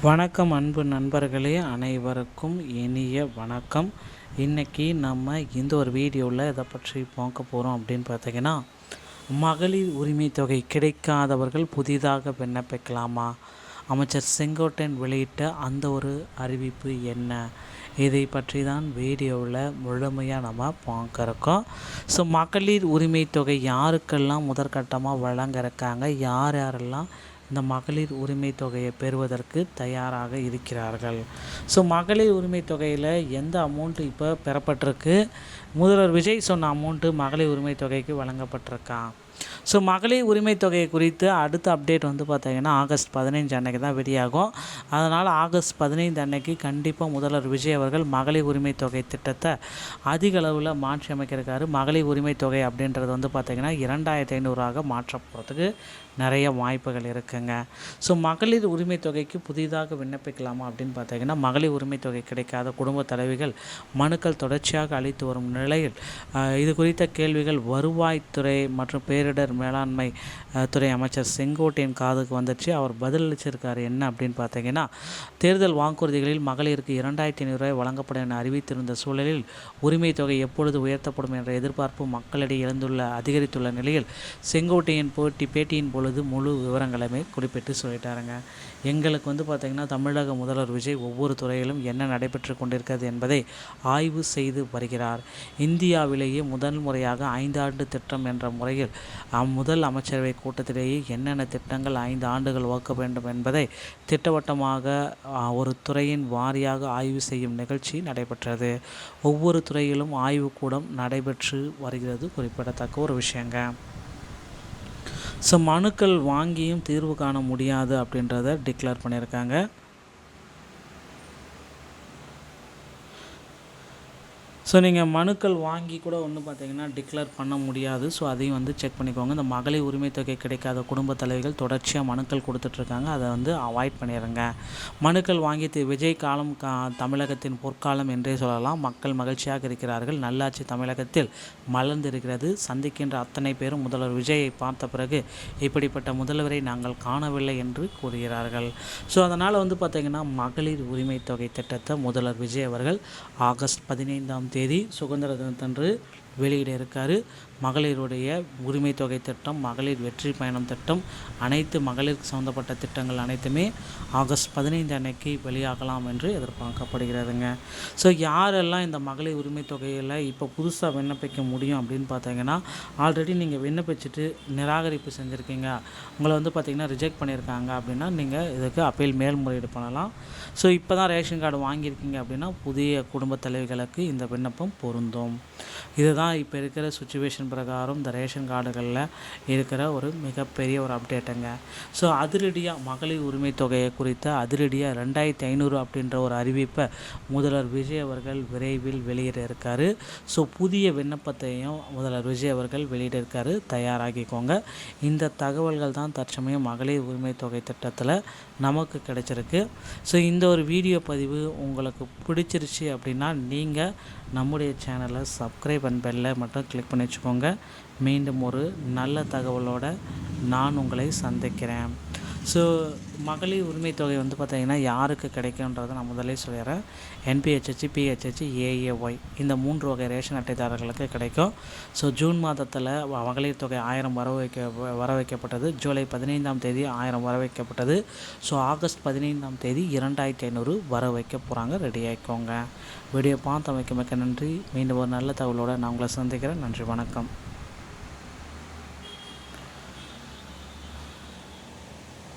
வணக்கம் அன்பு நண்பர்களே, அனைவருக்கும் இனிய வணக்கம். இன்றைக்கி நம்ம இந்த ஒரு வீடியோவில் இதை பற்றி பார்க்க போகிறோம் அப்படின்னு பார்த்தீங்கன்னா, மகளிர் உரிமை தொகை கிடைக்காதவர்கள் புதிதாக விண்ணப்பிக்கலாமா? அமைச்சர் செங்கோட்டையன் வெளியிட்ட அந்த ஒரு அறிவிப்பு என்ன? இதை பற்றி தான் வீடியோவில் முழுமையாக நம்ம பார்க்குறோம். ஸோ மகளிர் உரிமை தொகை யாருக்கெல்லாம் முதற்கட்டமாக வழங்க இருக்காங்க, யாரெல்லாம் இந்த மகளிர் உரிமை தொகையை பெறுவதற்கு தயாராக இருக்கிறார்கள்? ஸோ மகளிர் உரிமை தொகையில் எந்த அமௌண்ட்டு இப்போ பெறப்பட்டிருக்கு? முதல்வர் விஜய் சொன்ன அமௌண்ட்டு மகளிர் உரிமை தொகைக்கு வழங்கப்பட்டிருக்கான். ஸோ மகளிர் உரிமை தொகையை குறித்து அடுத்த அப்டேட் பார்த்திங்கன்னா ஆகஸ்ட் 15 அன்னைக்கு தான் வெளியாகும். அதனால் ஆகஸ்ட் 15 அன்னைக்கு கண்டிப்பாக முதல்வர் விஜய் அவர்கள் மகளிர் உரிமை தொகை திட்டத்தை அதிக அளவில் மாற்றி அமைக்கிறாரு. மகளிர் உரிமை தொகை அப்படின்றது பார்த்திங்கன்னா 2500 மாற்ற போகிறதுக்கு நிறைய வாய்ப்புகள் இருக்குங்க. ஸோ மகளிர் உரிமை தொகைக்கு புதிதாக விண்ணப்பிக்கலாமா அப்படின்னு பார்த்திங்கன்னா, மகளிர் உரிமை தொகை கிடைக்காத குடும்ப தலைவிகள் மனுக்கள் தொடர்ச்சியாக அளித்து வரும் நிலையில் இது குறித்த கேள்விகள் வருவாய்த்துறை மற்றும் பேரிடர் மேலாண்மை துறை அமைச்சர் செங்கோட்டையன் காதுக்கு வந்துச்சு. அவர் பதிலளிச்சிருக்காரு. என்ன அப்படின்னு பார்த்தீங்கன்னா, தேர்தல் வாக்குறுதிகளில் மகளிருக்கு 2500 ரூபாய் வழங்கப்படும் என அறிவித்திருந்த சூழலில் உரிமை தொகை எப்பொழுது உயர்த்தப்படும் என்ற எதிர்பார்ப்பு மக்களிடையே அதிகரித்துள்ள நிலையில் செங்கோட்டையன் பேட்டியின் பொழுது முழு விவரங்களுமே குறிப்பிட்டு சொல்லிட்டாருங்க. எங்களுக்கு பார்த்திங்கன்னா தமிழக முதல்வர் விஜய் ஒவ்வொரு துறையிலும் என்ன நடைபெற்று கொண்டிருக்கிறது என்பதை ஆய்வு செய்து வருகிறார். இந்தியாவிலேயே முதல் முறையாக 5 ஆண்டு திட்டம் என்ற முறையில் முதல் அமைச்சரவை கூட்டத்திலேயே என்னென்ன திட்டங்கள் 5 ஆண்டுகள் வகுக்க வேண்டும் என்பதை திட்டவட்டமாக ஒரு துறையின் வாரியாக ஆய்வு செய்யும் நிகழ்ச்சி நடைபெற்றது. ஒவ்வொரு துறையிலும் ஆய்வுக்கூடம் நடைபெற்று வருகிறது குறிப்பிடத்தக்க ஒரு விஷயங்க. ஸோ மனுக்கள் வாங்கியும் தீர்வு காண முடியாது அப்படின்றத டிக்ளேர் பண்ணியிருக்காங்க. ஸோ நீங்கள் மனுக்கள் வாங்கி கூட பார்த்திங்கன்னா டிக்ளேர் பண்ண முடியாது. ஸோ அதையும் செக் பண்ணிக்கோங்க. இந்த மகளிர் உரிமை தொகை கிடைக்காத குடும்ப தலைவிகள் தொடர்ச்சியாக மனுக்கள் கொடுத்துட்ருக்காங்க. அதை அவாய்ட் பண்ணிடுங்க. மனுக்கள் வாங்கி விஜய் காலம் தமிழகத்தின் பொற்காலம் என்றே சொல்லலாம். மக்கள் மகிழ்ச்சியாக இருக்கிறார்கள். நல்லாட்சி தமிழகத்தில் மலர்ந்திருக்கிறது. சந்திக்கின்ற அத்தனை பேரும் முதல்வர் விஜயை பார்த்த பிறகு இப்படிப்பட்ட முதல்வரை நாங்கள் காணவில்லை என்று கூறுகிறார்கள். ஸோ அதனால் பார்த்திங்கன்னா மகளிர் உரிமை தொகை திட்டத்தை முதல்வர் விஜய் அவர்கள் ஆகஸ்ட் 15 சுதந்திர தினத்தன்று வெளியிட இருக்கார். மகளிருடைய உரிமை தொகை திட்டம், மகளிர் வெற்றி பயணம் திட்டம், அனைத்து மகளிருக்கு சம்மந்தப்பட்ட திட்டங்கள் அனைத்துமே ஆகஸ்ட் 15 அன்னைக்கு வெளியாகலாம் என்று எதிர்பார்க்கப்படுகிறதுங்க. ஸோ யாரெல்லாம் இந்த மகளிர் உரிமை தொகையில் இப்போ புதுசாக விண்ணப்பிக்க முடியும் அப்படின்னு பார்த்தீங்கன்னா, ஆல்ரெடி நீங்கள் விண்ணப்பிச்சுட்டு நிராகரிப்பு செஞ்சுருக்கீங்க, உங்களை பார்த்திங்கன்னா ரிஜெக்ட் பண்ணியிருக்காங்க அப்படின்னா நீங்கள் இதுக்கு அப்பீல் மேல்முறையீடு பண்ணலாம். ஸோ இப்போ தான் ரேஷன் கார்டு வாங்கியிருக்கீங்க அப்படின்னா புதிய குடும்ப தலைவிகளுக்கு இந்த விண்ணப்பம் பொருந்தும். இதுதான் இப்போ இருக்கிற சுச்சுவேஷன் பிரகாரம் இந்த ரேஷன் கார்டுகளில் இருக்கிற ஒரு மிகப்பெரிய ஒரு அப்டேட்டுங்க. ஸோ அதிரடியாக மகளிர் உரிமை தொகையை குறித்த அதிரடியாக 2500 அப்படின்ற ஒரு அறிவிப்பை முதல்வர் விஜய் அவர்கள் விரைவில் வெளியிட இருக்கார். ஸோ புதிய விண்ணப்பத்தையும் முதல்வர் விஜய் அவர்கள் வெளியிட இருக்கார். தயாராகிக்கோங்க. இந்த தகவல்கள் தான் தற்சமயம் மகளிர் உரிமை தொகை திட்டத்தில் நமக்கு கிடைச்சிருக்கு. ஸோ இந்த ஒரு வீடியோ பதிவு உங்களுக்கு பிடிச்சிருச்சு அப்படின்னா நீங்கள் நம்முடைய சேனலை சப்ஸ்கிரைப் அண்ட் பெல்லை மட்டும் கிளிக் பண்ணி வச்சுக்கோங்க. மீண்டும் ஒரு நல்ல தகவலோடு நான் உங்களை சந்திக்கிறேன். ஸோ மகளிர் உரிமை தொகை பார்த்திங்கன்னா யாருக்கு கிடைக்குன்றதை நான் முதலே சொல்லிடுறேன். NPHH, PHH, AAY இந்த 3 வகை ரேஷன் அட்டைதாரர்களுக்கு கிடைக்கும். ஸோ ஜூன் மாதத்தில் மகளிர் தொகை 1000 வர வைக்கப்பட்டது. ஜூலை 15 1000 வர வைக்கப்பட்டது. ஸோ ஆகஸ்ட் 15 2500 வர வைக்க போகிறாங்க. ரெடி ஆகிக்கோங்க. வீடியோ பார்த்து மிக்க நன்றி. மீண்டும் ஒரு நல்ல தகவலோடு நான் உங்களை சந்திக்கிறேன். நன்றி, வணக்கம்.